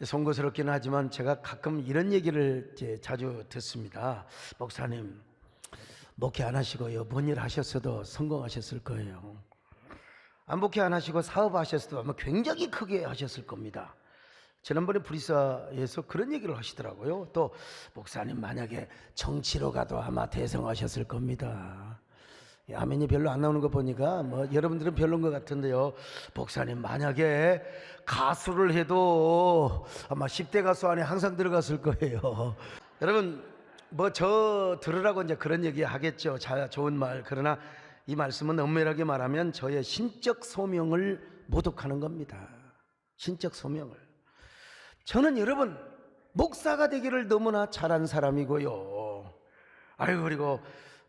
송구스럽긴 하지만 제가 가끔 이런 얘기를 자주 듣습니다. 목사님, 목회 안 하시고요, 뭔 일 하셨어도 성공하셨을 거예요. 안 목회 안 하시고 사업하셨어도 아마 굉장히 크게 하셨을 겁니다. 지난번에 브리사에서 그런 얘기를 하시더라고요. 또 목사님, 만약에 정치로 가도 아마 대성하셨을 겁니다. 아멘이 별로 안 나오는 거 보니까 뭐 여러분들은 별로인 것 같은데요. 목사님, 만약에 가수를 해도 아마 10대 가수 안에 항상 들어갔을 거예요. 여러분, 뭐 저 들으라고 이제 그런 얘기 하겠죠. 자, 좋은 말. 그러나 이 말씀은 엄밀하게 말하면 저의 신적 소명을 모독하는 겁니다. 신적 소명을. 저는 여러분, 목사가 되기를 너무나 잘한 사람이고요. 아유, 그리고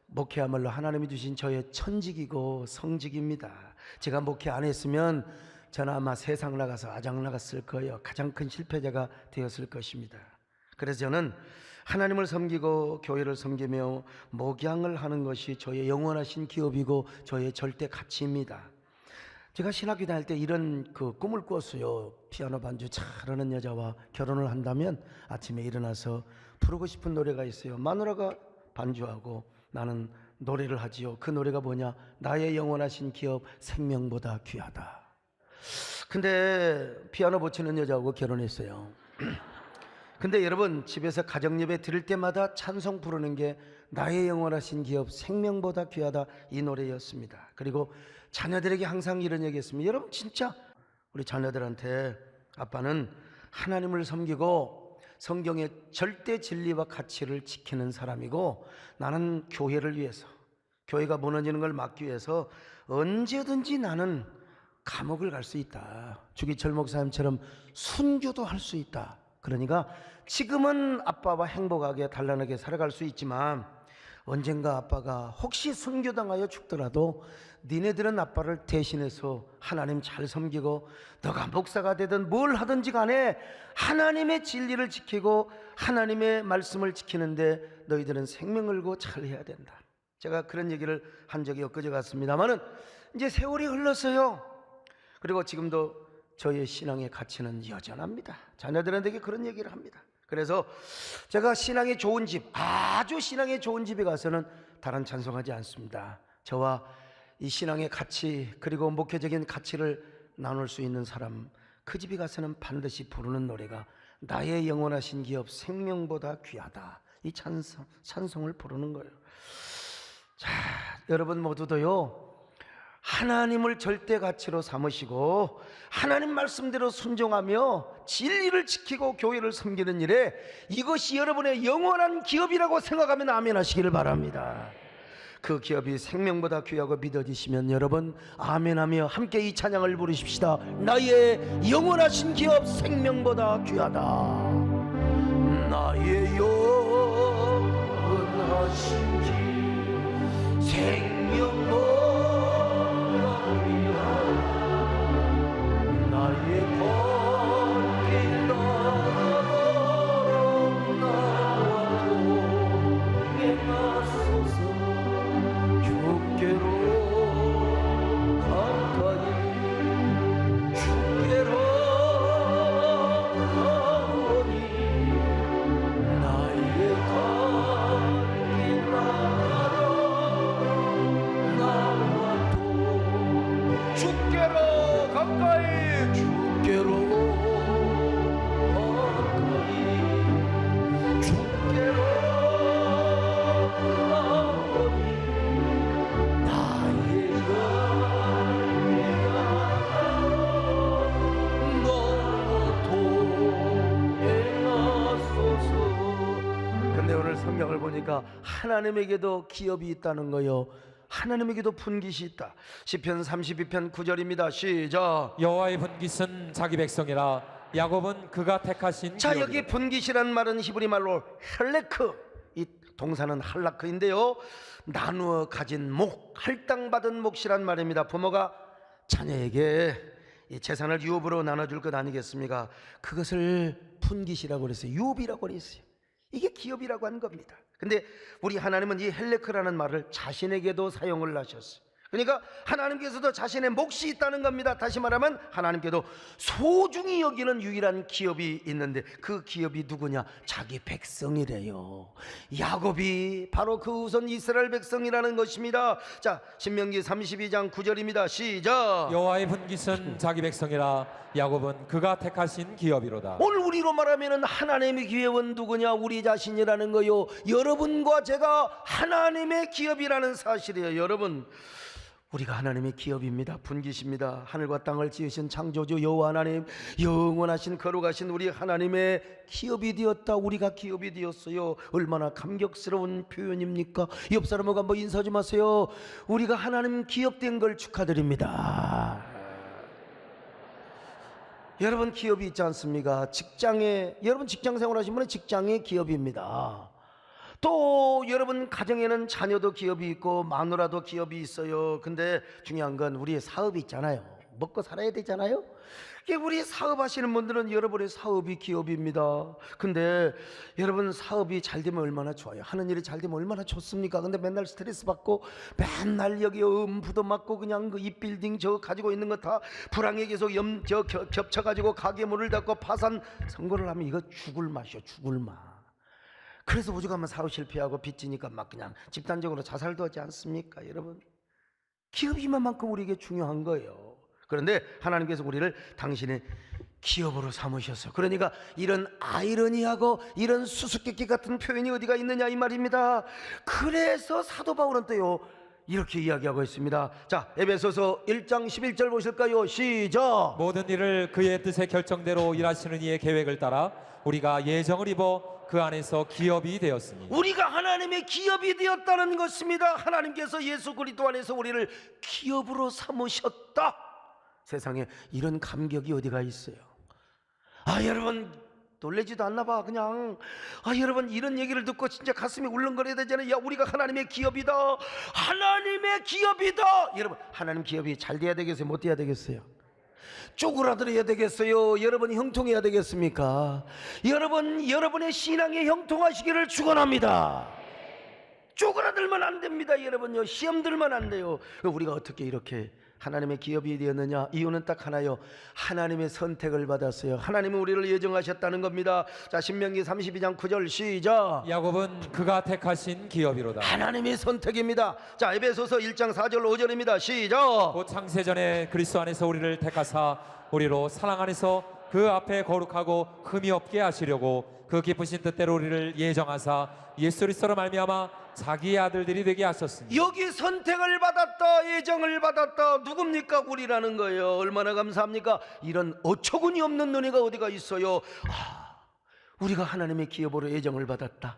목회야말로 하나님이 주신 저의 천직이고 성직입니다. 제가 목회 안 했으면 저는 아마 세상 나가서 아장 나갔을 거예요. 가장 큰 실패자가 되었을 것입니다. 그래서 저는 하나님을 섬기고 교회를 섬기며 목양을 하는 것이 저의 영원하신 기업이고 저의 절대 가치입니다. 제가 신학교 다닐 때 이런 꿈을 꿨어요. 피아노 반주 잘하는 여자와 결혼을 한다면 아침에 일어나서 부르고 싶은 노래가 있어요. 마누라가 반주하고 나는 노래를 하지요. 그 노래가 뭐냐? 나의 영원하신 기업 생명보다 귀하다. 근데 피아노 못 치는 여자하고 결혼했어요. 근데 여러분, 집에서 가정예배 드릴 때마다 찬송 부르는 게 나의 영원하신 기업 생명보다 귀하다, 이 노래였습니다. 그리고 자녀들에게 항상 이런 얘기 했습니다. 여러분, 진짜 우리 자녀들한테 아빠는 하나님을 섬기고 성경의 절대 진리와 가치를 지키는 사람이고, 나는 교회를 위해서, 교회가 무너지는 걸 막기 위해서 언제든지 나는 감옥을 갈 수 있다. 주기철 목사님처럼 순교도 할 수 있다. 그러니까 지금은 아빠와 행복하게 단란하게 살아갈 수 있지만 언젠가 아빠가 혹시 순교당하여 죽더라도 니네들은 아빠를 대신해서 하나님 잘 섬기고 너가 목사가 되든 뭘 하든지 간에 하나님의 진리를 지키고 하나님의 말씀을 지키는데 너희들은 생명을 걸고 잘 해야 된다. 제가 그런 얘기를 한 적이 엊그제 같습니다만은 이제 세월이 흘렀어요. 그리고 지금도 저의 신앙의 가치는 여전합니다. 자녀들한테 그런 얘기를 합니다. 그래서 제가 신앙의 좋은 집, 아주 신앙의 좋은 집에 가서는 다른 찬송하지 않습니다. 저와 이 신앙의 가치, 그리고 목회적인 가치를 나눌 수 있는 사람, 그 집에 가서는 반드시 부르는 노래가 나의 영원하신 기업 생명보다 귀하다, 이 찬송을 부르는 거예요. 자, 여러분 모두도요, 하나님을 절대 가치로 삼으시고 하나님 말씀대로 순종하며 진리를 지키고 교회를 섬기는 일에 이것이 여러분의 영원한 기업이라고 생각하면 아멘 하시기를 바랍니다. 그 기업이 생명보다 귀하고 믿어지시면 여러분 아멘하며 함께 이 찬양을 부르십시다. 나의 영원하신 기업 생명보다 귀하다. 나의 영원하신 기업 생명보다 나의 걷길 나가도록 나와 동행하소서. 주께로 가까이 주께로 가오니 나의 걷길 나가도록 나와 주께로 가까이 주께로 가까이 주께로 가오니 나의 갈대가 너와 동행하소서. 근데 오늘 성경을 보니까 하나님에게도 기업이 있다는 거요, 하나님에게도 분깃이 있다. 시편 32편 9절입니다. 시작. 여호와의 분깃은 자기 백성이라 야곱은 그가 택하신 자, 기업이라. 여기 분깃이라는 말은 히브리 말로 헬레크, 이 동사는 할라크인데요, 나누어 가진 목, 할당받은 몫이란 말입니다. 부모가 자녀에게 이 재산을 유업으로 나눠줄 것 아니겠습니까? 그것을 분깃이라고 그랬어요. 유업이라고 그랬어요. 이게 기업이라고 한 겁니다. 근데 우리 하나님은 이 헬레크라는 말을 자신에게도 사용을 하셨어요. 그러니까 하나님께서도 자신의 몫이 있다는 겁니다. 다시 말하면 하나님께도 소중히 여기는 유일한 기업이 있는데 그 기업이 누구냐? 자기 백성이래요. 야곱이 바로 그 우선 이스라엘 백성이라는 것입니다. 자, 신명기 32장 9절입니다. 시작. 여호와의 분깃은 자기 백성이라 야곱은 그가 택하신 기업이로다. 오늘 우리로 말하면 하나님의 기업은 누구냐? 우리 자신이라는 거요. 여러분과 제가 하나님의 기업이라는 사실이에요. 여러분, 우리가 하나님의 기업입니다. 분깃입니다. 하늘과 땅을 지으신 창조주 여호와 하나님, 영원하신 거룩하신 우리 하나님의 기업이 되었다. 우리가 기업이 되었어요. 얼마나 감격스러운 표현입니까? 옆 사람하고 한번 인사 좀 하세요. 우리가 하나님 기업된 걸 축하드립니다. 여러분 기업이 있지 않습니까? 여러분 직장 생활하신 분은 직장의 기업입니다. 또 여러분 가정에는 자녀도 기업이 있고 마누라도 기업이 있어요. 근데 중요한 건 우리의 사업이 있잖아요. 먹고 살아야 되잖아요. 우리 사업하시는 분들은 여러분의 사업이 기업입니다. 근데 여러분 사업이 잘 되면 얼마나 좋아요. 하는 일이 잘 되면 얼마나 좋습니까? 근데 맨날 스트레스 받고 맨날 여기 부도 맞고 그냥 그 이 빌딩 저 가지고 있는 거 다 불황에 계속 겹쳐가지고 가게 문을 닫고 파산 선고를 하면 이거 죽을 맛이요. 죽을 맛. 그래서 오죽하면 사업 실패하고 빚지니까 막 그냥 집단적으로 자살도 하지 않습니까? 여러분 기업이 이만큼 우리에게 중요한 거예요. 그런데 하나님께서 우리를 당신의 기업으로 삼으셨어요. 그러니까 이런 아이러니하고 이런 수수께끼 같은 표현이 어디가 있느냐 이 말입니다. 그래서 사도 바울은 또요 이렇게 이야기하고 있습니다. 자, 에베소서 1장 11절 보실까요? 시작. 모든 일을 그의 뜻의 결정대로 일하시는 이의 계획을 따라 우리가 예정을 입어 그 안에서 기업이 되었으니. 우리가 하나님의 기업이 되었다는 것입니다. 하나님께서 예수 그리스도 안에서 우리를 기업으로 삼으셨다. 세상에 이런 감격이 어디가 있어요? 여러분 놀라지도 않나 봐. 그냥 여러분 이런 얘기를 듣고 진짜 가슴이 울렁거려야 되잖아요. 야, 우리가 하나님의 기업이다. 하나님의 기업이다. 여러분 하나님 기업이 잘 돼야 되겠어요? 못 돼야 되겠어요? 쪼그라들어야 되겠어요? 여러분 형통해야 되겠습니까? 여러분의 신앙에 형통하시기를 축원합니다. 쪼그라들면 안 됩니다. 여러분요 시험 들면 안 돼요. 우리가 어떻게 이렇게 하나님의 기업이 되었느냐? 이유는 딱 하나요. 하나님의 선택을 받았어요. 하나님은 우리를 예정하셨다는 겁니다. 자, 신명기 32장 9절 시작. 야곱은 그가 택하신 기업이로다. 하나님의 선택입니다. 자, 에베소서 1장 4절 5절입니다. 시작. 곧 창세전에 그리스도 안에서 우리를 택하사 우리로 사랑 안에서 그 앞에 거룩하고 흠이 없게 하시려고 그 기쁘신 뜻대로 우리를 예정하사 예수 그리스도로 말미암아 자기의 아들들이 되게 하셨으니. 여기 선택을 받았다, 예정을 받았다. 누굽니까? 우리라는 거예요. 얼마나 감사합니까? 이런 어처구니 없는 은혜가 어디가 있어요? 우리가 하나님의 기업으로 예정을 받았다.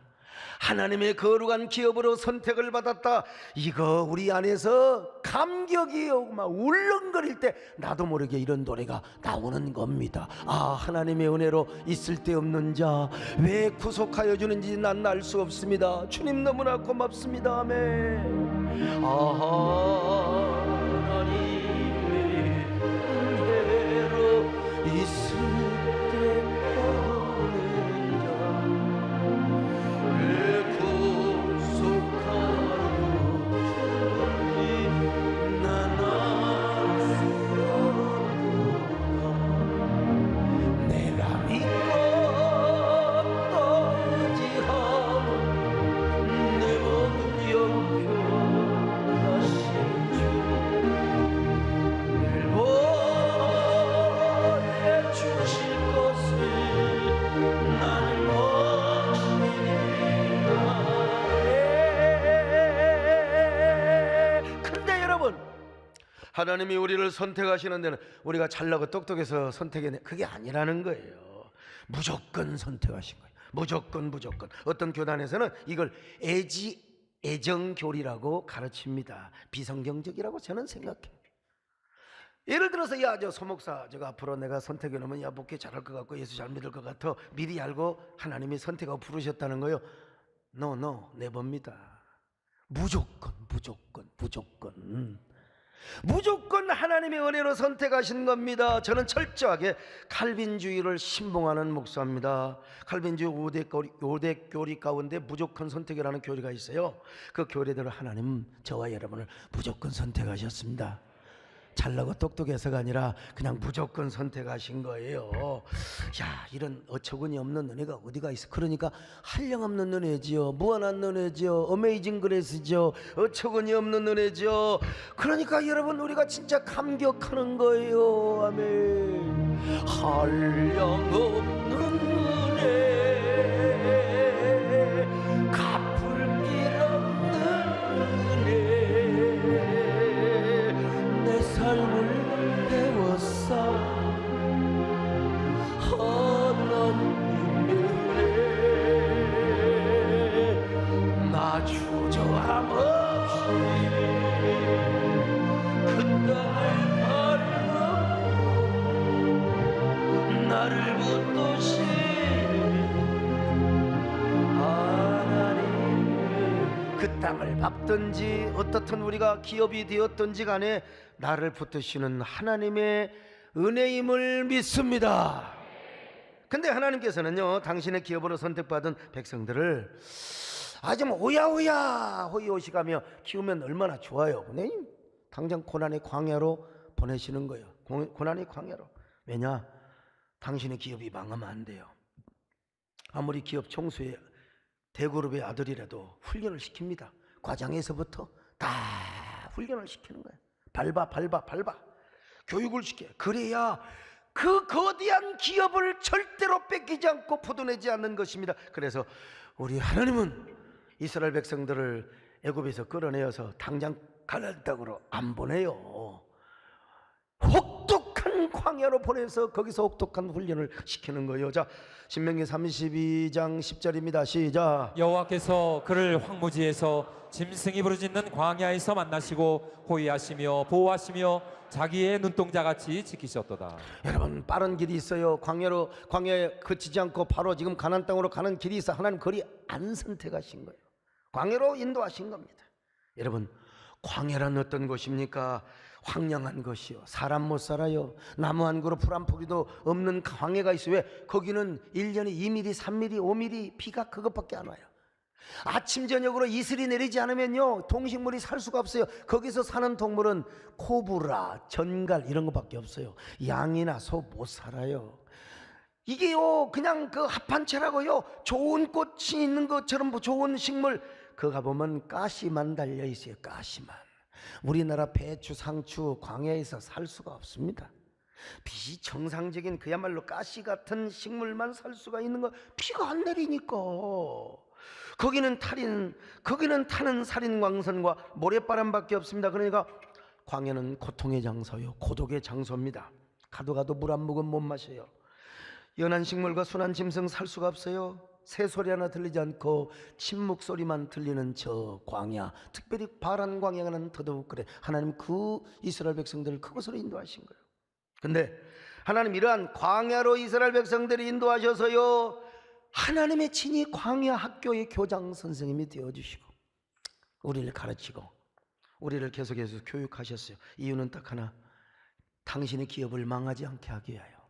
하나님의 거룩한 기업으로 선택을 받았다. 이거 우리 안에서 감격이요 막 울렁거릴 때 나도 모르게 이런 노래가 나오는 겁니다. 하나님의 은혜로 있을 데 없는 자 왜 구속하여 주는지 난 알 수 없습니다. 주님 너무나 고맙습니다. 아멘. 하나님의 은혜로 있을 데 없는 하나님이 우리를 선택하시는 데는 우리가 잘나고 똑똑해서 선택해 그게 아니라는 거예요. 무조건 선택하신 거예요. 무조건. 어떤 교단에서는 이걸 애정교리라고 가르칩니다. 비성경적이라고 저는 생각해요. 예를 들어서 저 소목사 저거 앞으로 내가 선택해 놓으면 목회 잘할 것 같고 예수 잘 믿을 것 같아 미리 알고 하나님이 선택하고 부르셨다는 거예요. No, 내 법입니다. 무조건. 무조건 하나님의 은혜로 선택하신 겁니다. 저는 철저하게 칼빈주의를 신봉하는 목사입니다. 칼빈주의 5대 교리 가운데 무조건 선택이라는 교리가 있어요. 그 교리대로 하나님 저와 여러분을 무조건 선택하셨습니다. 잘나고 똑똑해서가 아니라 그냥 무조건 선택하신 거예요. 야, 이런 어처구니 없는 은혜가 어디가 있어. 그러니까 한량없는 은혜지요, 무한한 은혜지요, 어메이징 그레이스죠, 어처구니 없는 은혜죠. 그러니까 여러분, 우리가 진짜 감격하는 거예요. 아멘. 한량없는 은혜, 갚을 길 없는 은혜, 내 삶을 배웠어. 하나님의 은혜, 나 주저함 없이 그 땅을 밟고 나를 붙드신 하나님. 그 땅을 밟든지 어떻든 우리가 기업이 되었든지 간에 나를 붙드시는 하나님의 은혜임을 믿습니다. 근데 하나님께서는요, 당신의 기업으로 선택받은 백성들을 아주 오야오야 호의호식하며 키우면 얼마나 좋아요. 근데 당장 고난의 광야로 보내시는 거예요. 고난의 광야로. 왜냐? 당신의 기업이 망하면 안 돼요. 아무리 기업 총수의 대그룹의 아들이라도 훈련을 시킵니다. 과장에서부터 다 훈련을 시키는 거예요. 밟아 교육을 시켜. 그래야 그 거대한 기업을 절대로 뺏기지 않고 포도내지 않는 것입니다. 그래서 우리 하나님은 이스라엘 백성들을 애굽에서 끌어내어서 당장 가나안 땅으로 안 보내요. 혹독한 광야로 보내서 거기서 혹독한 훈련을 시키는 거예요. 자, 신명기 32장 10절입니다. 시작. 여호와께서 그를 황무지에서 짐승이 부르짖는 광야에서 만나시고 호위하시며 보호하시며 자기의 눈동자같이 지키셨도다. 여러분, 빠른 길이 있어요. 광야에 그치지 않고 바로 지금 가나안 땅으로 가는 길이 있어. 하나님 거리 안 선택하신 거예요. 광야로 인도하신 겁니다. 여러분, 광야란 어떤 곳입니까? 황량한 것이요, 사람 못 살아요. 나무 한 그루 풀 한 포기도 없는 광야가 있어요. 왜? 거기는 1년에 2mm, 3mm, 5mm 비가 그것밖에 안 와요. 아침 저녁으로 이슬이 내리지 않으면요, 동식물이 살 수가 없어요. 거기서 사는 동물은 코브라, 전갈 이런 것밖에 없어요. 양이나 소 못 살아요. 이게요, 그냥 그 합한채라고요, 좋은 꽃이 있는 것처럼 좋은 식물, 그거 가보면 가시만 달려 있어요. 가시만. 우리나라 배추, 상추 광야에서 살 수가 없습니다. 비정상적인 그야말로 가시 같은 식물만 살 수가 있는 거, 비가 안 내리니까. 거기는 타는 살인광선과 모래바람밖에 없습니다. 그러니까 광야는 고통의 장소요, 고독의 장소입니다. 가도 물 한 모금 못 마셔요. 연한 식물과 순한 짐승 살 수가 없어요. 새소리 하나 들리지 않고 침묵 소리만 들리는 저 광야, 특별히 바란 광야는 더더욱 그래. 하나님 그 이스라엘 백성들을 그곳으로 인도하신 거예요. 근데 하나님 이러한 광야로 이스라엘 백성들을 인도하셔서요, 하나님의 친히 광야 학교의 교장 선생님이 되어주시고 우리를 가르치고 우리를 계속해서 교육하셨어요. 이유는 딱 하나, 당신의 기업을 망하지 않게 하기 위하여.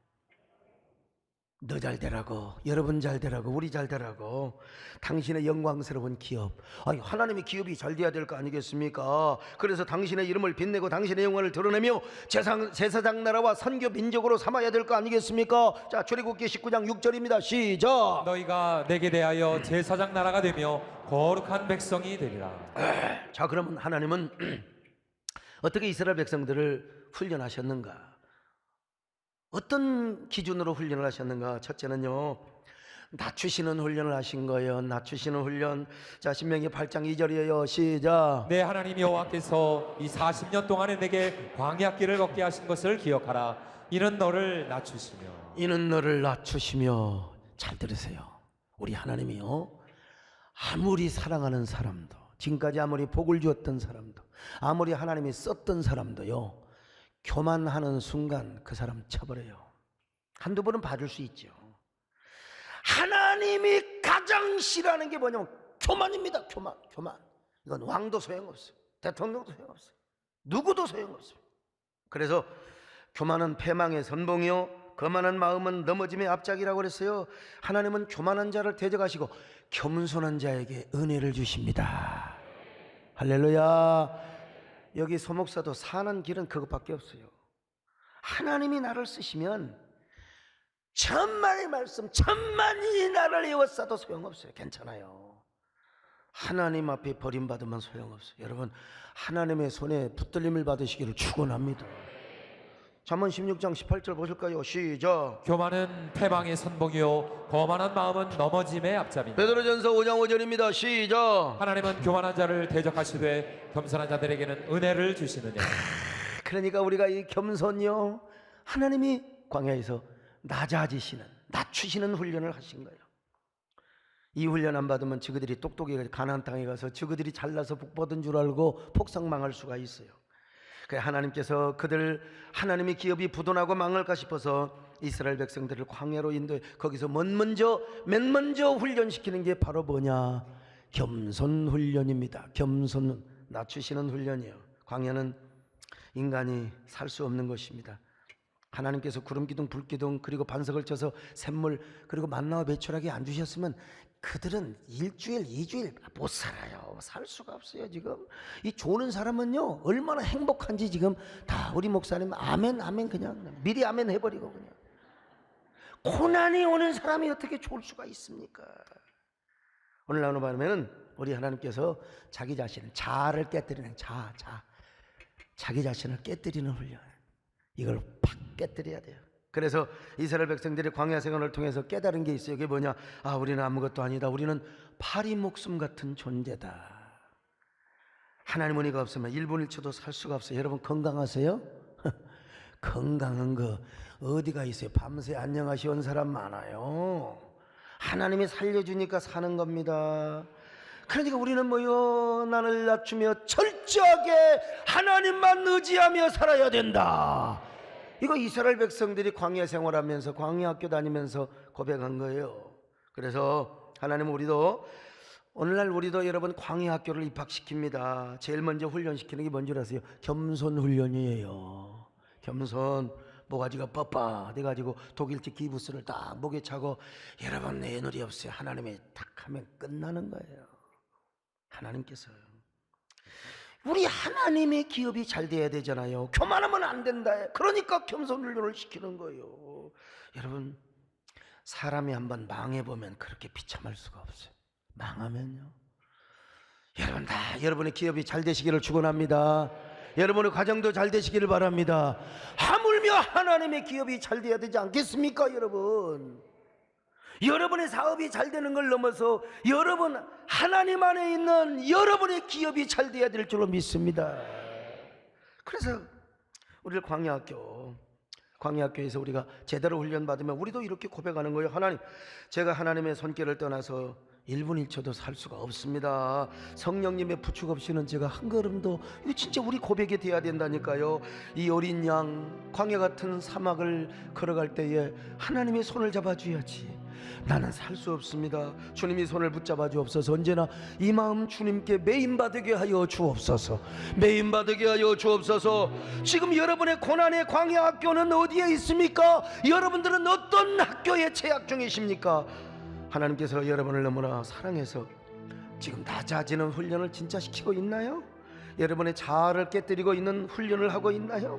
너 잘 되라고, 여러분 잘 되라고, 우리 잘 되라고, 당신의 영광스러운 기업, 아니 하나님의 기업이 잘 돼야 될 거 아니겠습니까? 그래서 당신의 이름을 빛내고 당신의 영광을 드러내며 제사장 나라와 선교 민족으로 삼아야 될 거 아니겠습니까? 자, 출애굽기 19장 6절입니다. 시작. 너희가 내게 대하여 제사장 나라가 되며 거룩한 백성이 되리라. 자, 그러면 하나님은 어떻게 이스라엘 백성들을 훈련하셨는가? 어떤 기준으로 훈련을 하셨는가? 첫째는요, 낮추시는 훈련을 하신 거예요. 낮추시는 훈련. 자, 신명기 8장 2절이에요. 시작. 내 하나님 여호와께서 이 40년 동안에 내게 광야길을 걷게 하신 것을 기억하라. 이는 너를 낮추시며. 잘 들으세요. 우리 하나님이요, 아무리 사랑하는 사람도, 지금까지 아무리 복을 주었던 사람도, 아무리 하나님이 썼던 사람도요, 교만하는 순간 그 사람 쳐버려요. 한두 번은 봐줄 수 있죠. 하나님이 가장 싫어하는 게 뭐냐면 교만입니다. 교만. 이건 왕도 소용없어요. 대통령도 소용없어요. 누구도 소용없어요. 그래서 교만은 패망의 선봉이요 거만한 마음은 넘어짐의 앞짝이라고 그랬어요. 하나님은 교만한 자를 대적하시고 겸손한 자에게 은혜를 주십니다. 할렐루야. 여기 소목사도 사는 길은 그것밖에 없어요. 하나님이 나를 쓰시면 천만의 말씀 천만이 나를 에워싸도 소용없어요. 괜찮아요. 하나님 앞에 버림받으면 소용없어요. 여러분, 하나님의 손에 붙들림을 받으시기를 축원합니다. 잠언 16장 18절 보실까요? 시작. 교만은 패망의 선봉이요 거만한 마음은 넘어짐의 앞잡이니. 베드로전서 5장 5절입니다. 시작. 하나님은 교만한 자를 대적하시되 겸손한 자들에게는 은혜를 주시느냐. 그러니까 우리가 이 겸손요, 하나님이 광야에서 낮추시는 훈련을 하신 거예요. 이 훈련 안 받으면 저그들이 똑똑히 가나안 땅에 가서 저그들이 잘나서 북받은 줄 알고 폭삭망할 수가 있어요. 그래 하나님께서 하나님의 기업이 부도나고 망할까 싶어서 이스라엘 백성들을 광야로 인도해 거기서 맨 먼저 훈련시키는 게 바로 뭐냐? 겸손 훈련입니다. 겸손, 낮추시는 훈련이에요. 광야는 인간이 살 수 없는 것입니다. 하나님께서 구름기둥 불기둥 그리고 반석을 쳐서 샘물 그리고 만나와 배추라기 안 주셨으면 그들은 일주일 2주일 못 살아요. 살 수가 없어요. 지금 이 조는 사람은요 얼마나 행복한지 지금 다 우리 목사님 아멘 아멘 그냥 미리 아멘 해버리고 그냥 고난이 오는 사람이 어떻게 좋을 수가 있습니까? 오늘 나오는 바람에는 우리 하나님께서 자기 자신을 자아를 깨뜨리는 자기 자신을 깨뜨리는 훈련, 이걸 팍 깨뜨려야 돼요. 그래서 이스라엘 백성들이 광야 생활을 통해서 깨달은 게 있어요. 그게 뭐냐? 아, 우리는 아무것도 아니다. 우리는 파리 목숨 같은 존재다. 하나님 은혜가 없으면 1분 1초도 살 수가 없어요. 여러분 건강하세요? 건강한 거 어디가 있어요? 밤새 안녕하시오 온 사람 많아요. 하나님이 살려주니까 사는 겁니다. 그러니까 우리는 뭐요? 나를 낮추며 철저하게 하나님만 의지하며 살아야 된다. 이거 이스라엘 백성들이 광야 생활하면서 광야 학교 다니면서 고백한 거예요. 그래서 하나님은 오늘날 우리도 여러분 광야 학교를 입학시킵니다. 제일 먼저 훈련시키는 게 뭔지 아세요? 겸손 훈련이에요. 겸손. 모가지가 뻣뻣해가지고 독일지 기부스를 딱 목에 차고 여러분 애놀이 없어요. 하나님이 딱 하면 끝나는 거예요. 하나님께서요. 우리 하나님의 기업이 잘 돼야 되잖아요. 교만하면 안 된다. 그러니까 겸손 훈련을 시키는 거예요. 여러분 사람이 한번 망해보면 그렇게 비참할 수가 없어요. 망하면요. 여러분 다 여러분의 기업이 잘 되시기를 축원합니다. 여러분의 가정도 잘 되시기를 바랍니다. 하물며 하나님의 기업이 잘 돼야 되지 않겠습니까? 여러분의 사업이 잘 되는 걸 넘어서 여러분 하나님 안에 있는 여러분의 기업이 잘 돼야 될 줄로 믿습니다. 그래서 우리를 광야학교에서 우리가 제대로 훈련받으면 우리도 이렇게 고백하는 거예요. 하나님, 제가 하나님의 손길을 떠나서 1분 1초도 살 수가 없습니다. 성령님의 부축 없이는 제가 한 걸음도, 이거 진짜 우리 고백이 돼야 된다니까요. 이 어린 양 광야 같은 사막을 걸어갈 때에 하나님의 손을 잡아줘야지. 나는 살 수 없습니다. 주님이 손을 붙잡아 주옵소서. 언제나 이 마음 주님께 매인받게 하여 주옵소서. 매인받게 하여 주옵소서. 지금 여러분의 고난의 광야 학교는 어디에 있습니까? 여러분들은 어떤 학교에 재학 중이십니까? 하나님께서 여러분을 너무나 사랑해서 지금 낮아지는 훈련을 진짜 시키고 있나요? 여러분의 자아를 깨뜨리고 있는 훈련을 하고 있나요?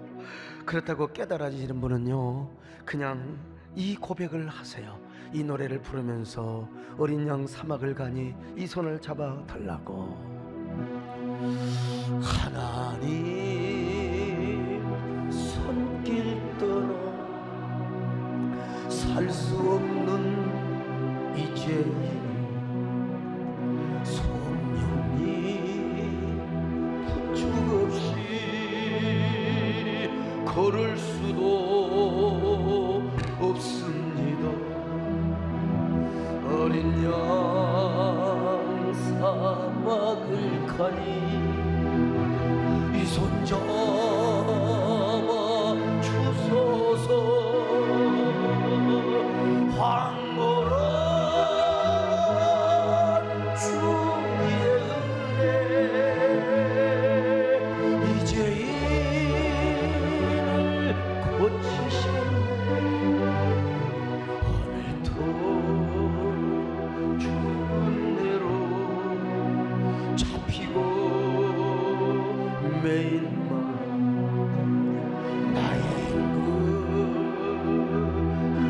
그렇다고 깨달아지는 분은요, 그냥 이 고백을 하세요. 이 노래를 부르면서 어린 양 사막을 가니 이 손을 잡아 달라고. 하나님 손길 떠나 살 수 없는 이제는 성령님 부축 없이 걸을 수도 없습니다. 어린 양 사막을 가니 이 손 잡아 주소서. 황홀한 주셨네. 오늘도 주는 대로 잡히고 매일 나의 임금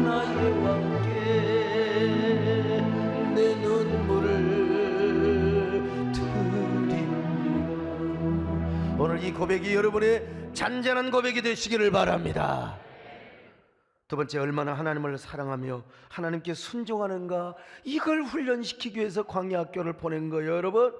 나의 왕께 내 눈물을 드립니다. 오늘 이 고백이 여러분의 잔잔한 고백이 되시기를 바랍니다. 두 번째, 얼마나 하나님을 사랑하며 하나님께 순종하는가, 이걸 훈련시키기 위해서 광야 학교를 보낸 거예요, 여러분.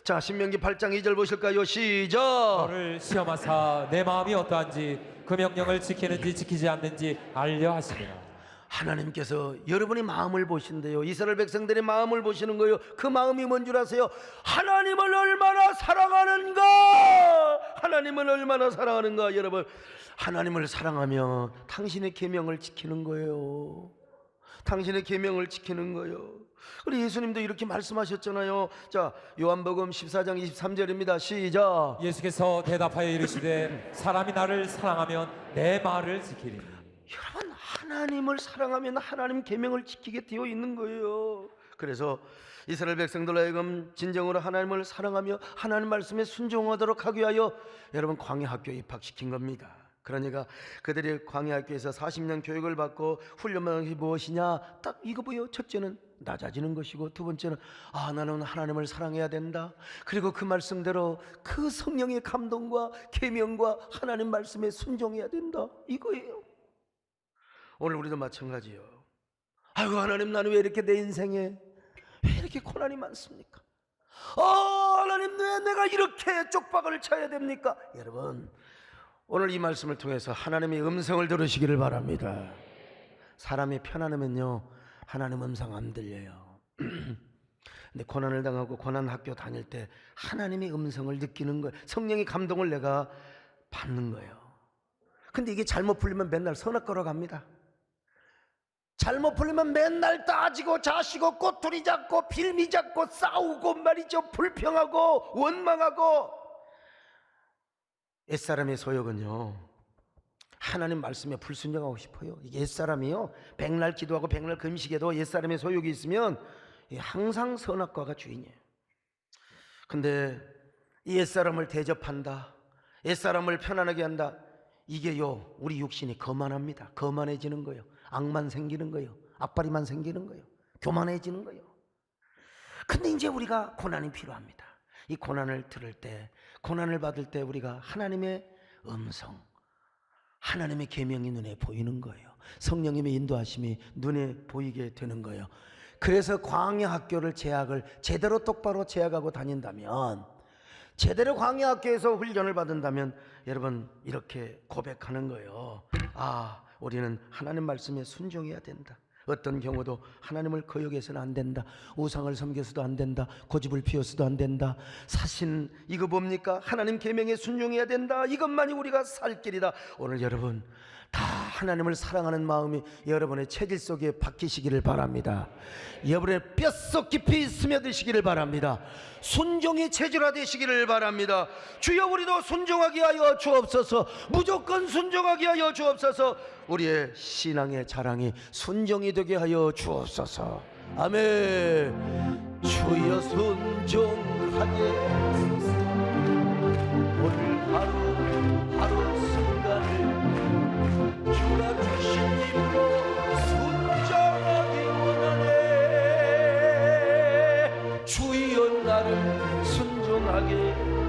자, 신명기 8장 2절 보실까요? 시작. 너를 시험하사 내 마음이 어떠한지 그 명령을 지키는지 지키지 않는지 알려 하시리라. 하나님께서 여러분의 마음을 보신대요. 이스라엘 백성들의 마음을 보시는 거예요. 그 마음이 뭔 줄 아세요? 하나님을 얼마나 사랑하는가. 하나님을 얼마나 사랑하는가. 여러분, 하나님을 사랑하며 당신의 계명을 지키는 거예요. 당신의 계명을 지키는 거예요. 우리 예수님도 이렇게 말씀하셨잖아요. 자, 요한복음 14장 23절입니다. 시작. 예수께서 대답하여 이르시되 사람이 나를 사랑하면 내 말을 지키리니. 여러분, 하나님을 사랑하면 하나님 계명을 지키게 되어 있는 거예요. 그래서 이스라엘 백성들로 하여금 진정으로 하나님을 사랑하며 하나님 말씀에 순종하도록 하기 위하여 여러분 광야 학교에 입학시킨 겁니다. 그러니까 그들이 광야 학교에서 40년 교육을 받고 훈련한 것이 무엇이냐, 딱 이거 보여. 첫째는 낮아지는 것이고, 두 번째는 나는 하나님을 사랑해야 된다. 그리고 그 말씀대로 그 성령의 감동과 계명과 하나님 말씀에 순종해야 된다, 이거예요. 오늘 우리도 마찬가지요. 아이고, 하나님, 나는 왜 이렇게 내 인생에 왜 이렇게 고난이 많습니까? 하나님, 왜 내가 이렇게 쪽박을 쳐야 됩니까? 여러분, 오늘 이 말씀을 통해서 하나님의 음성을 들으시기를 바랍니다. 사람이 편안하면요, 하나님 음성 안 들려요. 근데 고난을 당하고 고난 학교 다닐 때 하나님의 음성을 느끼는 거예요. 성령의 감동을 내가 받는 거예요. 근데 이게 잘못 풀리면 맨날 선악과로 갑니다. 잘못 풀리면 맨날 따지고 자시고 꼬투리 잡고 빌미 잡고 싸우고 말이죠. 불평하고 원망하고. 옛사람의 소욕은요, 하나님 말씀에 불순종하고 싶어요. 이게 옛사람이요, 백날 기도하고 백날 금식해도 옛사람의 소욕이 있으면 항상 선악과가 주인이에요. 근데 이 옛사람을 대접한다, 옛사람을 편안하게 한다, 이게요, 우리 육신이 거만합니다. 거만해지는 거예요. 악만 생기는 거예요. 악바리만 생기는 거예요. 교만해지는 거예요. 근데 이제 우리가 고난이 필요합니다. 이 고난을 들을 때, 고난을 받을 때 우리가 하나님의 음성, 하나님의 계명이 눈에 보이는 거예요. 성령님의 인도하심이 눈에 보이게 되는 거예요. 그래서 광야 학교를 제대로 똑바로 재학하고 다닌다면, 제대로 광야 학교에서 훈련을 받는다면 여러분 이렇게 고백하는 거예요. 우리는 하나님 말씀에 순종해야 된다. 어떤 경우도 하나님을 거역해서는 안 된다. 우상을 섬겨서도 안 된다. 고집을 피워서도 안 된다. 사신, 이거 뭡니까? 하나님 계명에 순종해야 된다. 이것만이 우리가 살 길이다. 오늘 여러분 다 하나님을 사랑하는 마음이 여러분의 체질 속에 박히시기를 바랍니다. 여러분의 뼛속 깊이 스며드시기를 바랍니다. 순종의 체질화 되시기를 바랍니다. 주여, 우리도 순종하게 하여 주옵소서. 무조건 순종하게 하여 주옵소서. 우리의 신앙의 자랑이 순종이 되게 하여 주옵소서. 아멘. 주여, 순종하게 하소서. 오늘 하루 순간을 주가 주신 힘으로 순종하기 원하네. 주여, 나를 순종하게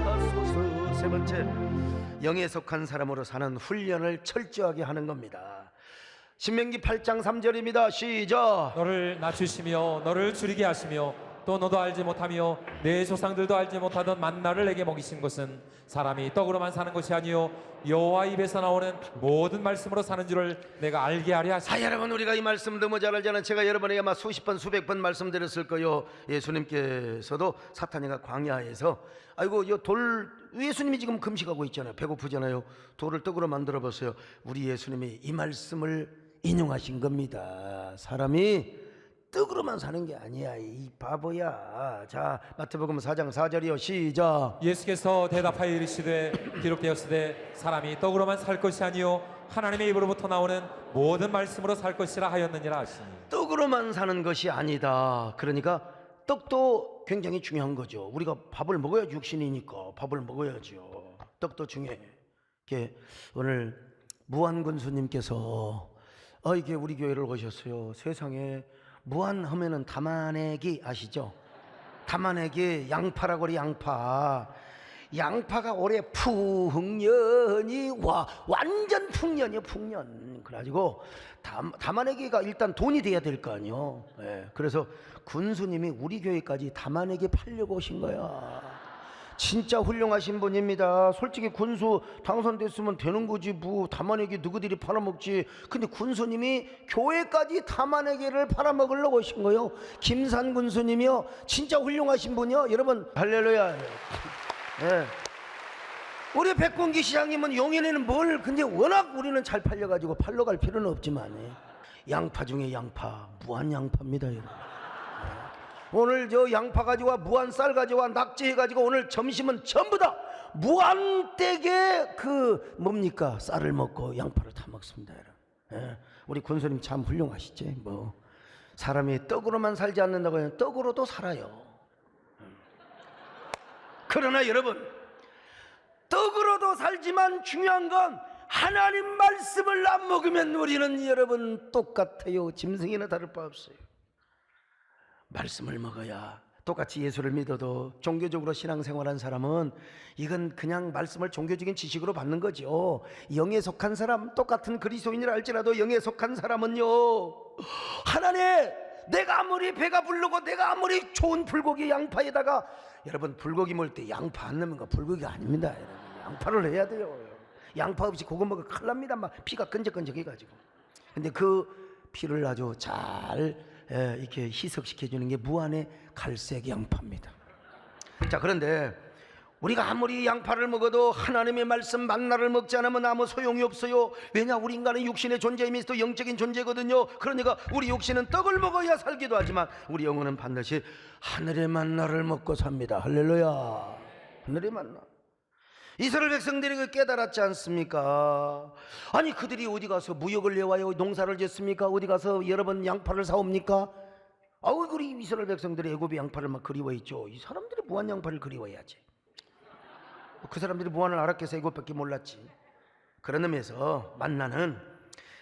하소서. 세 번째, 영에 속한 사람으로 사는 훈련을 철저하게 하는 겁니다. 신명기 8장 3절입니다. 시작. 너를 낮추시며 너를 줄이게 하시며 또 너도 알지 못하며 내 조상들도 알지 못하던 만나를 내게 먹이신 것은 사람이 떡으로만 사는 것이 아니요 여호와 입에서 나오는 모든 말씀으로 사는 줄을 내가 알게 하려 하시니. 여러분, 우리가 이 말씀 너무 잘 알잖아요. 제가 여러분에게 아마 수십 번 수백 번 말씀드렸을 거예요. 예수님께서도 사탄이가 광야에서 예수님이 지금 금식하고 있잖아요. 배고프잖아요. 돌을 떡으로 만들어 보세요. 우리 예수님이 이 말씀을 인용하신 겁니다. 사람이 떡으로만 사는 게 아니야, 이 바보야. 자, 마태복음 4장 4절이요. 시작. 예수께서 대답하여 이르시되 기록되었으되 사람이 떡으로만 살 것이 아니요 하나님의 입으로부터 나오는 모든 말씀으로 살 것이라 하였느니라 하시니 떡으로만 사는 것이 아니다. 그러니까 떡도 굉장히 중요한 거죠. 우리가 밥을 먹어야지 육신이니까 밥을 먹어야죠. 떡도 중요해. 이게 오늘 무한군수님께서 이게 우리 교회를 오셨어요. 세상에 무한하면은 담아내기 아시죠? 담아내기 양파라고 그래. 양파가 올해 풍년이 완전 풍년이에요. 풍년. 그래가지고 담아내기가 일단 돈이 돼야 될 거 아니에요. 그래서 군수님이 우리 교회까지 담아내기 팔려고 오신 거야. 진짜 훌륭하신 분입니다. 솔직히 군수 당선됐으면 되는 거지 뭐 담아내기 누구들이 팔아먹지. 근데 군수님이 교회까지 담아내기를 팔아먹으려고 오신 거예요. 김산 군수님이요. 진짜 훌륭하신 분이요. 여러분 할렐루야. 우리 백군기 시장님은 용인에는 근데 워낙 우리는 잘 팔려가지고 팔러 갈 필요는 없지만 양파 중에 양파, 무한 양파입니다, 여러분. 오늘 저 양파 가지고 무한 쌀 가지고 낙지 해가지고 오늘 점심은 전부 다 무한대게 뭡니까 쌀을 먹고 양파를 다 먹습니다, 여러분. 우리 군수님 참 훌륭하시지. 뭐 사람이 떡으로만 살지 않는다고 해요. 떡으로도 살아요. 그러나 여러분 떡으로도 살지만 중요한 건 하나님 말씀을 안 먹으면 우리는 여러분 똑같아요. 짐승이나 다를 바 없어요. 말씀을 먹어야. 똑같이 예수를 믿어도 종교적으로 신앙생활한 사람은 이건 그냥 말씀을 종교적인 지식으로 받는 거죠. 영에 속한 사람, 똑같은 그리스도인이라 할지라도 영에 속한 사람은요, 하나님, 내가 아무리 배가 부르고 내가 아무리 좋은 불고기 양파에다가, 여러분 불고기 먹을 때 양파 안 넣으면 불고기가 아닙니다. 여러분 양파를 해야 돼요. 양파 없이 그거 먹으면 큰일 납니다. 막 피가 끈적끈적해 가지고. 근데 그 피를 아주 잘 이렇게 희석시켜 주는 게 무한의 갈색 양파입니다. 자, 그런데 우리가 아무리 양파를 먹어도 하나님의 말씀 만나를 먹지 않으면 아무 소용이 없어요. 왜냐, 우리 인간은 육신의 존재임이 또 영적인 존재거든요. 그러니까 우리 육신은 떡을 먹어야 살기도 하지만 우리 영혼은 반드시 하늘의 만나를 먹고 삽니다. 할렐루야. 하늘의 만나. 이스라엘 백성들이 깨달았지 않습니까? 아니 그들이 어디 가서 무역을 해와요? 농사를 짓습니까? 어디 가서 여러분 양파를 사옵니까? 우리 이스라엘 백성들이 애굽의 양파를 막 그리워했죠. 이 사람들이 무한 양파를 그리워해야지. 그 사람들이 무한을 알았겠어. 애굽밖에 몰랐지. 그런 의미에서 만나는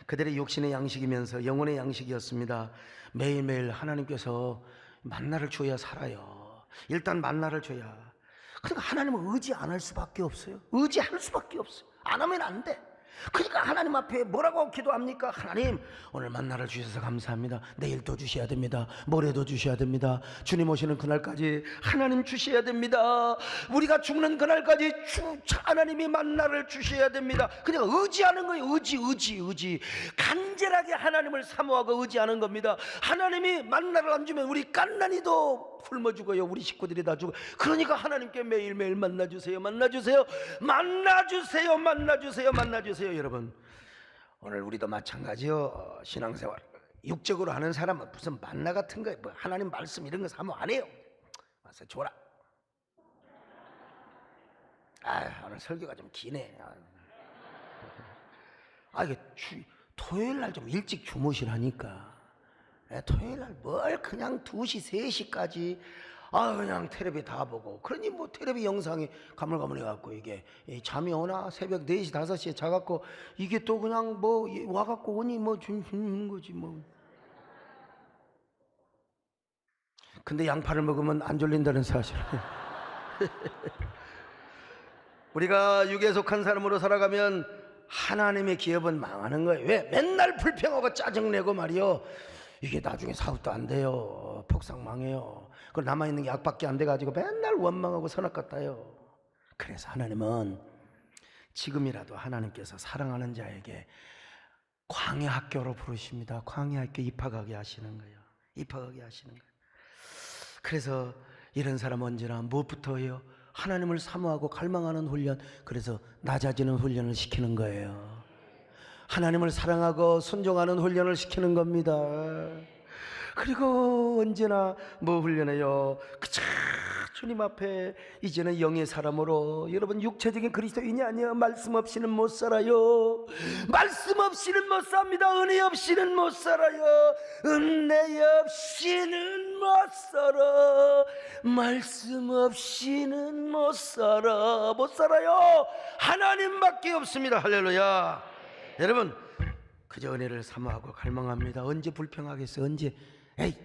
그들의 육신의 양식이면서 영혼의 양식이었습니다. 매일매일 하나님께서 만나를 줘야 살아요. 일단 만나를 줘야. 그러니까 하나님을 의지 안 할 수밖에 없어요. 의지할 수밖에 없어요. 안 하면 안 돼. 그러니까 하나님 앞에 뭐라고 기도합니까? 하나님, 오늘 만나를 주셔서 감사합니다. 내일도 주셔야 됩니다. 모레도 주셔야 됩니다. 주님 오시는 그날까지 하나님 주셔야 됩니다. 우리가 죽는 그날까지 하나님이 만나를 주셔야 됩니다. 그러니까 의지하는 거예요. 의지. 간절하게 하나님을 사모하고 의지하는 겁니다. 하나님이 만나를 안 주면 우리 깐난이도 굶어 죽어요. 우리 식구들이 다 죽어. 그러니까 하나님께 매일매일 만나주세요. 여러분, 오늘 우리도 마찬가지요. 신앙생활 육적으로 하는 사람은 무슨 만나 같은 거예요. 뭐 하나님 말씀 이런 거 사모 안 해요. 와서 줘라. 오늘 설교가 좀 기네. 이게 토요일 날 좀 일찍 주무시라니까. 토요일 날 뭘 그냥 2시 3시까지 그냥 텔레비 다 보고. 그러니 뭐 텔레비 영상이 가물가물해갖고 이게 잠이 오나 새벽 4시 5시에 자갖고 이게 또 그냥 뭐 와갖고 오니 뭐 주는 거지 뭐. 근데 양파를 먹으면 안 졸린다는 사실. 우리가 육에 속한 사람으로 살아가면 하나님의 기업은 망하는 거예요. 왜? 맨날 불평하고 짜증내고 말이요. 이게 나중에 사업도 안 돼요. 폭삭 망해요. 그 남아있는 게 약밖에 안 돼가지고 맨날 원망하고 선악 같아요. 그래서 하나님은 지금이라도 하나님께서 사랑하는 자에게 광야 학교로 부르십니다. 광야 학교 입학하게 하시는 거예요. 입학하게 하시는 거예요. 그래서 이런 사람 언제나 무엇부터 해요? 하나님을 사모하고 갈망하는 훈련. 그래서 낮아지는 훈련을 시키는 거예요. 하나님을 사랑하고 순종하는 훈련을 시키는 겁니다. 그리고 언제나 뭐 훈련해요? 주님 앞에 이제는 영의 사람으로 여러분 육체적인 그리스도인이 아니야. 말씀 없이는 못 살아요. 말씀 없이는 못 삽니다. 은혜 없이는 못 살아요. 은혜 없이는 못 살아. 말씀 없이는 못 살아. 못 살아요. 하나님밖에 없습니다. 할렐루야. 여러분 그저 은혜를 사모하고 갈망합니다. 언제 불평하겠어? 언제? 에이,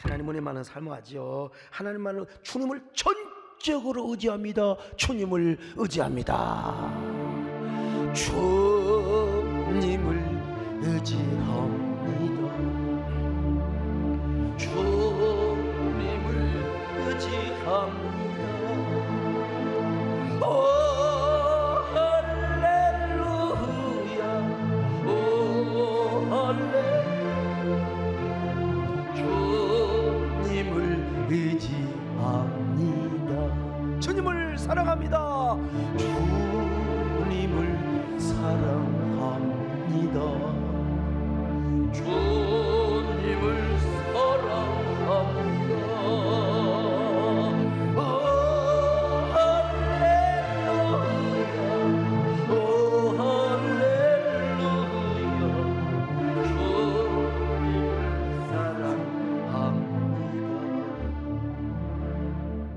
하나님 은혜만은 사모하죠. 하나님만은 주님을 전적으로 의지합니다. 주님을 의지합니다. 주님을 의지합니다. 주님을 의지합니다. 오 할렐루야. 오 할렐루야. 주님을 의지합니다. 주님을 사랑합니다. 주님을 사랑합니다. 주님을 사랑합니다. 오 할렐루야. 오 할렐루야. 주님을 사랑합니다.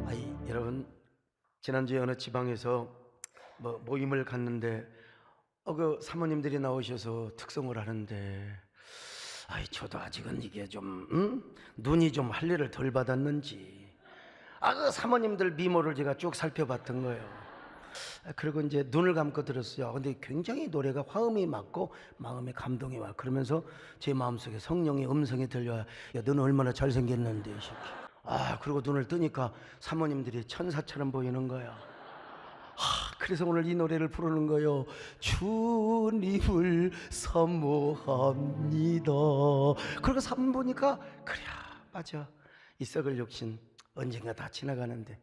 아이 여러분 지난주에 어느 지방에서 모임을 갔는데 그 사모님들이 나오셔서 특성을 하는데 아이 저도 아직은 이게 좀 눈이 좀 할례를 덜 받았는지 그 사모님들 미모를 제가 쭉 살펴봤던 거예요. 그리고 이제 눈을 감고 들었어요. 근데 굉장히 노래가 화음이 맞고 마음에 감동이 와. 그러면서 제 마음속에 성령의 음성이 들려와. 야 너는 얼마나 잘생겼는데 이 새끼. 그리고 눈을 뜨니까 사모님들이 천사처럼 보이는 거야. 그래서 오늘 이 노래를 부르는 거예요. 주님을 사모합니다. 그리고 3분 보니까 그래 맞아. 이 썩을 욕심 언젠가 다 지나가는데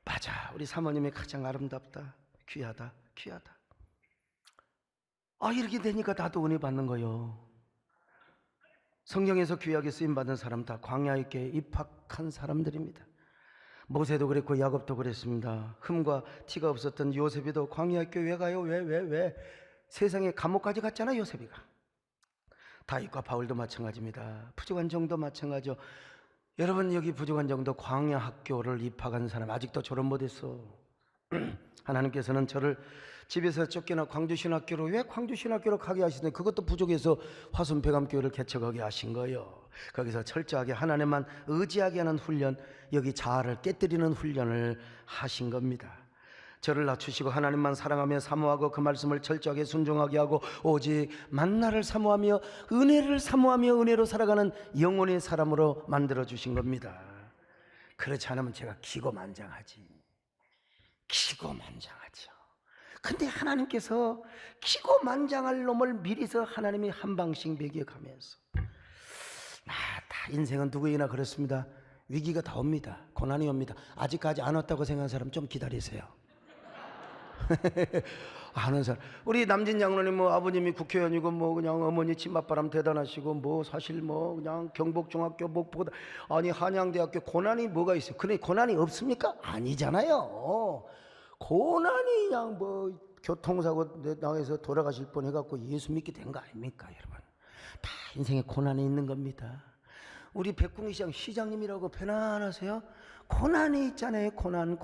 맞아. 우리 사모님이 가장 아름답다. 귀하다. 귀하다. 이렇게 되니까 나도 은혜 받는 거예요. 성경에서 귀하게 쓰임받은 사람 다 광야에 입학한 사람들입니다. 모세도 그랬고 야곱도 그랬습니다. 흠과 티가 없었던 요셉이도 광야학교 왜 가요? 왜? 세상에 감옥까지 갔잖아 요셉이가. 다윗과 바울도 마찬가지입니다. 부족한 정도 마찬가지죠. 여러분 여기 부족한 정도 광야학교를 입학한 사람 아직도 졸업 못했어. 하나님께서는 저를 집에서 쫓겨나 광주신학교로 왜 광주신학교로 가게 하시는데 그것도 부족해서 화순백암교회를 개척하게 하신 거예요. 거기서 철저하게 하나님만 의지하게 하는 훈련, 여기 자아를 깨뜨리는 훈련을 하신 겁니다. 저를 낮추시고 하나님만 사랑하며 사모하고 그 말씀을 철저하게 순종하게 하고 오직 만나를 사모하며 은혜를 사모하며 은혜로 살아가는 영혼의 사람으로 만들어주신 겁니다. 그렇지 않으면 제가 기고만장하지. 기고만장하죠. 근데 하나님께서 기고만장할 놈을 미리서 하나님이 한 방씩 먹여가면서 다 인생은 누구에게나 그렇습니다. 위기가 다 옵니다. 고난이 옵니다. 아직까지 안 왔다고 생각하는 사람 좀 기다리세요. 아는 사람 우리 남진 장로님 아버님이 국회의원이고 그냥 어머니 침맛바람 대단하시고 사실 그냥 경복중학교 목포 아니 한양대학교 고난이 뭐가 있어요? 근데 고난이 없습니까? 아니잖아요. 고난이 그냥 교통사고 나가서 돌아가실 뻔 해갖고 예수 믿게 된 거 아닙니까 여러분? 다 인생에 고난이 있는 겁니다. 우리 백궁시장 시장님이라고 편안하세요? 고난이 있잖아요. 고난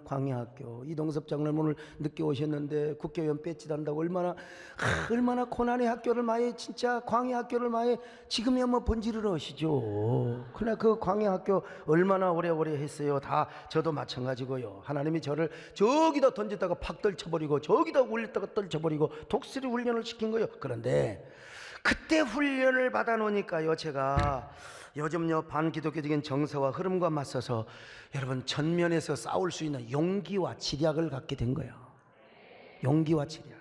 광야학교 이동섭 장로님 오늘 늦게 오셨는데 국회의원 배치단다고 얼마나 고난의 학교를 많이 진짜 광야학교를 많이 지금이야 번지르르 하시죠. 그러나 그 광야학교 얼마나 오래오래 했어요. 다 저도 마찬가지고요. 하나님이 저를 저기다 던졌다가 팍 떨쳐버리고 저기다 올렸다가 떨쳐버리고 독수리 훈련을 시킨 거예요. 그런데 그때 훈련을 받아 놓으니까요 제가 요즘요 반기독교적인 정서와 흐름과 맞서서 여러분 전면에서 싸울 수 있는 용기와 지략을 갖게 된 거예요. 용기와 지략.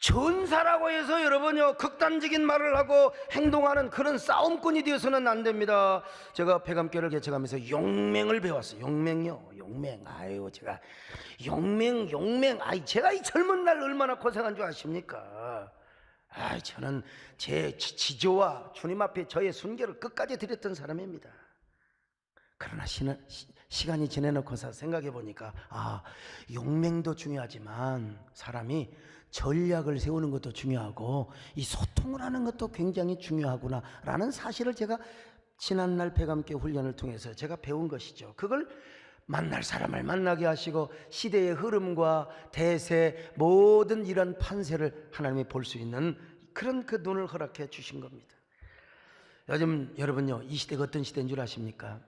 전사라고 해서 여러분요 극단적인 말을 하고 행동하는 그런 싸움꾼이 되어서는 안 됩니다. 제가 백암교를 개척하면서 용맹을 배웠어요. 용맹요. 아유 제가 용맹 제가 이 젊은 날 얼마나 고생한 줄 아십니까? 저는 제 지조와 주님 앞에 저의 순결을 끝까지 드렸던 사람입니다. 그러나 시간이 지내놓고서 생각해 보니까 용맹도 중요하지만 사람이 전략을 세우는 것도 중요하고 이 소통을 하는 것도 굉장히 중요하구나 라는 사실을 제가 지난날 백암교 훈련을 통해서 제가 배운 것이죠. 그걸 만날 사람을 만나게 하시고 시대의 흐름과 대세 모든 이런 판세를 하나님이 볼 수 있는 그런 그 눈을 허락해 주신 겁니다. 요즘 여러분요, 이 시대가 어떤 시대인 줄 아십니까?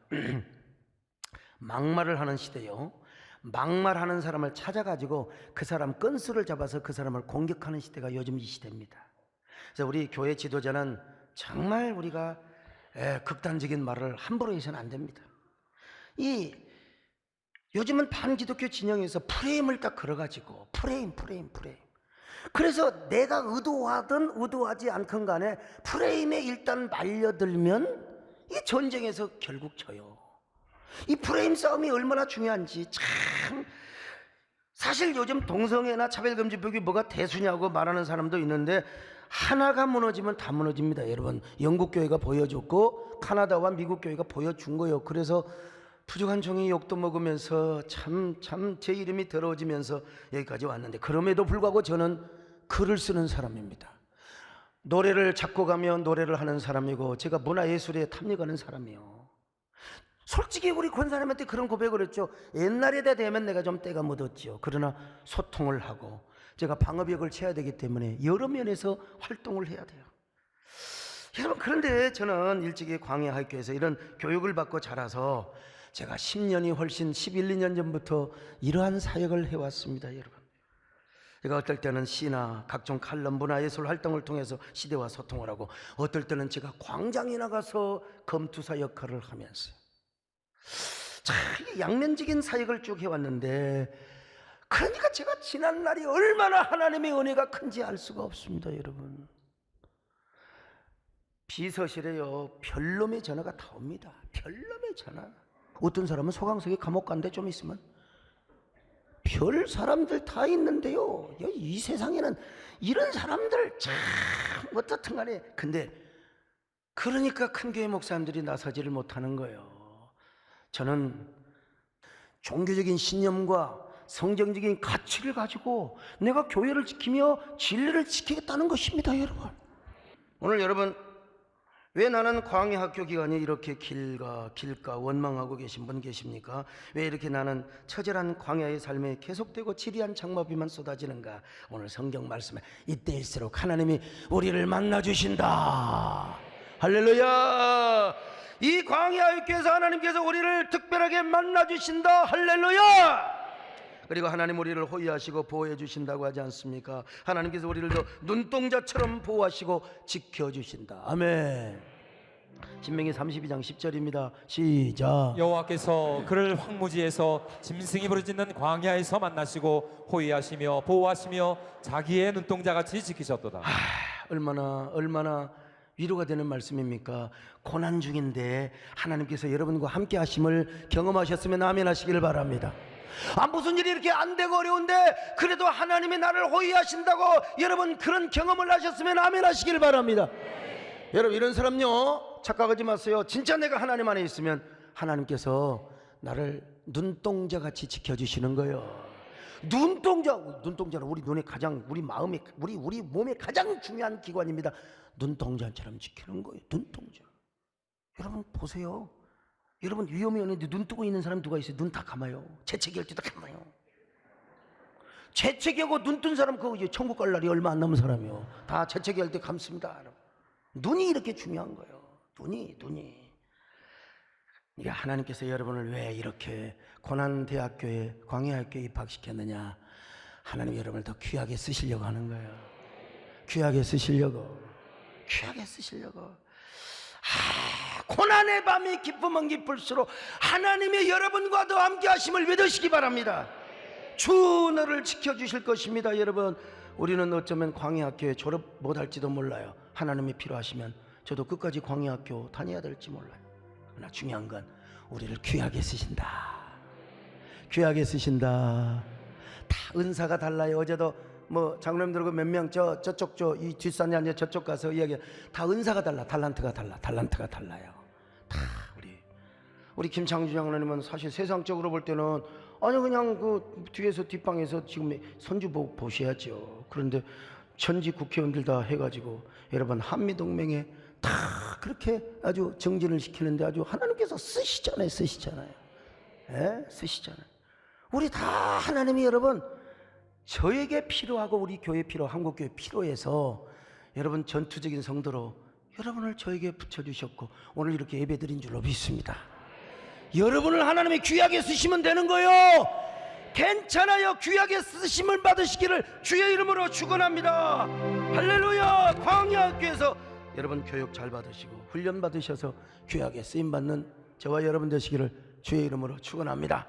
막말을 하는 시대요. 막말하는 사람을 찾아가지고 그 사람 건수를 잡아서 그 사람을 공격하는 시대가 요즘 이 시대입니다. 그래서 우리 교회 지도자는 정말 우리가 극단적인 말을 함부로 해서는 안 됩니다. 요즘은 반기독교 진영에서 프레임을 딱 걸어가지고 프레임. 그래서 내가 의도하든 의도하지 않건 간에 프레임에 일단 말려들면 이 전쟁에서 결국 져요. 이 프레임 싸움이 얼마나 중요한지 참. 사실 요즘 동성애나 차별금지법이 뭐가 대수냐고 말하는 사람도 있는데 하나가 무너지면 다 무너집니다. 여러분, 영국 교회가 보여줬고 카나다와 미국 교회가 보여준 거예요. 그래서 부족한 종이 욕도 먹으면서 참 제 이름이 더러워지면서 여기까지 왔는데, 그럼에도 불구하고 저는 글을 쓰는 사람입니다. 노래를 작곡하며 노래를 하는 사람이고 제가 문화예술에 탐닉하는 사람이에요. 솔직히 우리 권사님한테 그런 고백을 했죠. 옛날에다 되면 내가 좀 때가 묻었죠. 그러나 소통을 하고 제가 방어벽을 쳐야 되기 때문에 여러 면에서 활동을 해야 돼요. 여러분, 그런데 저는 일찍이 광야학교에서 이런 교육을 받고 자라서 제가 10년이 훨씬 11, 12년 전부터 이러한 사역을 해왔습니다. 여러분, 제가 어떨 때는 시나 각종 칼럼 문화예술 활동을 통해서 시대와 소통을 하고, 어떨 때는 제가 광장에 나가서 검투사 역할을 하면서 양면적인 사역을 쭉 해왔는데, 그러니까 제가 지난 날이 얼마나 하나님의 은혜가 큰지 알 수가 없습니다. 여러분, 비서실에요 별놈의 전화가 다 옵니다. 별놈의 전화. 어떤 사람은 소강석에 감옥 간데 좀 있으면 별 사람들 다 있는데요, 이 세상에는 이런 사람들 참 어떻든 간에. 근데 그러니까 큰 교회 목사님들이 나서지를 못하는 거예요. 저는 종교적인 신념과 성경적인 가치를 가지고 내가 교회를 지키며 진리를 지키겠다는 것입니다. 여러분, 오늘 여러분, 왜 나는 광야학교 기간이 이렇게 길까 원망하고 계신 분 계십니까? 왜 이렇게 나는 처절한 광야의 삶에 계속되고 지리한 장마비만 쏟아지는가? 오늘 성경 말씀에 이때일수록 하나님이 우리를 만나주신다. 할렐루야. 이 광야학교에서 하나님께서 우리를 특별하게 만나주신다. 할렐루야. 그리고 하나님 우리를 호위하시고 보호해 주신다고 하지 않습니까? 하나님께서 우리를 더 눈동자처럼 보호하시고 지켜주신다. 아멘. 신명기 32장 10절입니다. 시작. 여호와께서 그를 황무지에서 짐승이 부르짖는 광야에서 만나시고 호위하시며 보호하시며 자기의 눈동자같이 지키셨도다. 얼마나 위로가 되는 말씀입니까? 고난 중인데 하나님께서 여러분과 함께 하심을 경험하셨으면 아멘 하시기를 바랍니다. 무슨 일이 이렇게 안 되고 어려운데 그래도 하나님이 나를 호위하신다고 여러분 그런 경험을 하셨으면 아멘 하시길 바랍니다. 여러분, 이런 사람요 착각하지 마세요. 진짜 내가 하나님 안에 있으면 하나님께서 나를 눈동자같이 지켜주시는 거예요. 눈동자는 우리 눈에 가장, 우리 마음에, 우리 몸에 가장 중요한 기관입니다. 눈동자처럼 지키는 거예요. 눈동자. 여러분 보세요. 여러분, 위험이 오는데 눈 뜨고 있는 사람 누가 있어요? 눈 다 감아요. 재채기할 때도 감아요. 재채기하고 눈 뜬 사람 그거 이제 천국 갈 날이 얼마 안 남은 사람이요. 다 재채기할 때 감습니다. 눈이 이렇게 중요한 거예요. 눈이. 그러니까 하나님께서 여러분을 왜 이렇게 고난대학교에 광야학교에 입학시켰느냐? 하나님 여러분을 더 귀하게 쓰시려고 하는 거예요. 귀하게 쓰시려고. 고난의 밤이 기쁨은 기쁠수록 하나님의 여러분과 더 함께 하심을 믿으시기 바랍니다. 주 너를 지켜주실 것입니다. 여러분, 우리는 어쩌면 광야학교에 졸업 못할지도 몰라요. 하나님이 필요하시면 저도 끝까지 광야학교 다녀야 될지 몰라요. 그러나 중요한 건 우리를 귀하게 쓰신다. 다 은사가 달라요. 어제도 장로님들하고 몇 명 저쪽 이 뒷산에 앉아 저쪽 가서 이야기, 다 은사가 달라. 달란트가 달라요. 다 우리 김창주 장로님은 사실 세상적으로 볼 때는 아니 그냥 그 뒤에서 뒷방에서 지금 손주 보셔야죠. 그런데 천지 국회의원들 다 해가지고 여러분 한미동맹에 다 그렇게 아주 정진을 시키는데 아주 하나님께서 쓰시잖아요. 예? 쓰시잖아요. 우리 다 하나님이 여러분 저에게 필요하고 우리 교회 필요, 한국교회 필요해서 여러분 전투적인 성도로 여러분을 저에게 붙여주셨고 오늘 이렇게 예배드린 줄로 믿습니다. 여러분을 하나님이 귀하게 쓰시면 되는 거요. 괜찮아요. 귀하게 쓰심을 받으시기를 주의 이름으로 축원합니다. 할렐루야. 광야학교에서 여러분 교육 잘 받으시고 훈련 받으셔서 귀하게 쓰임 받는 저와 여러분 되시기를 주의 이름으로 축원합니다.